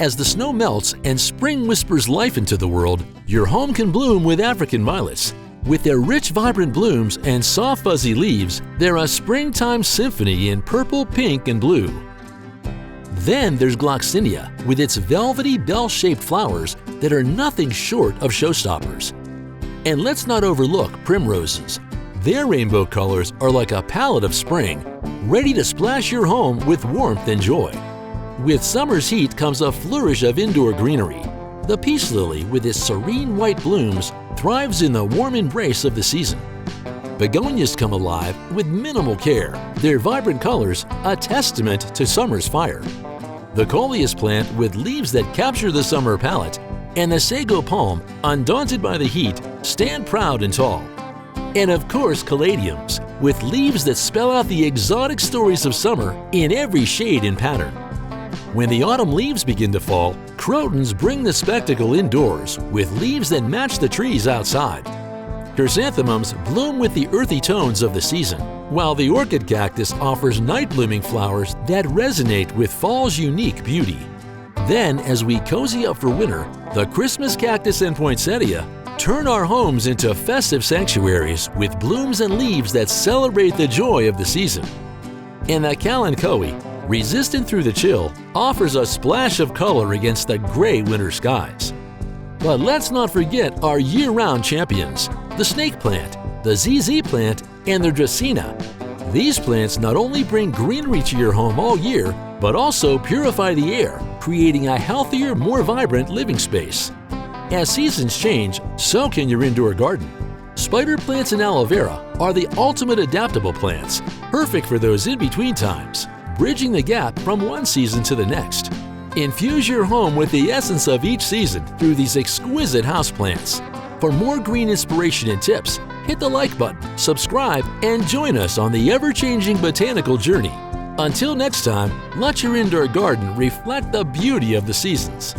As the snow melts and spring whispers life into the world, your home can bloom with African violets. With their rich, vibrant blooms and soft, fuzzy leaves, they're a springtime symphony in purple, pink, and blue. Then there's Gloxinia with its velvety, bell-shaped flowers that are nothing short of showstoppers. And let's not overlook Primroses. Their rainbow colors are like a palette of spring, ready to splash your home with warmth and joy. With summer's heat comes a flourish of indoor greenery. The peace lily, with its serene white blooms, thrives in the warm embrace of the season. Begonias come alive with minimal care, their vibrant colors a testament to summer's fire. The coleus plant, with leaves that capture the summer palette, and the sago palm, undaunted by the heat, stand proud and tall. And of course, caladiums, with leaves that spell out the exotic stories of summer in every shade and pattern. When the autumn leaves begin to fall, crotons bring the spectacle indoors with leaves that match the trees outside. Chrysanthemums bloom with the earthy tones of the season, while the orchid cactus offers night-blooming flowers that resonate with fall's unique beauty. Then, as we cozy up for winter, the Christmas cactus and poinsettia turn our homes into festive sanctuaries with blooms and leaves that celebrate the joy of the season. And the kalanchoe, resistant through the chill, offers a splash of color against the gray winter skies. But let's not forget our year-round champions, the snake plant, the ZZ plant, and the dracaena. These plants not only bring greenery to your home all year, but also purify the air, creating a healthier, more vibrant living space. As seasons change, so can your indoor garden. Spider plants and aloe vera are the ultimate adaptable plants, perfect for those in-between times, bridging the gap from one season to the next. Infuse your home with the essence of each season through these exquisite houseplants. For more green inspiration and tips, hit the like button, subscribe, and join us on the ever-changing botanical journey. Until next time, let your indoor garden reflect the beauty of the seasons.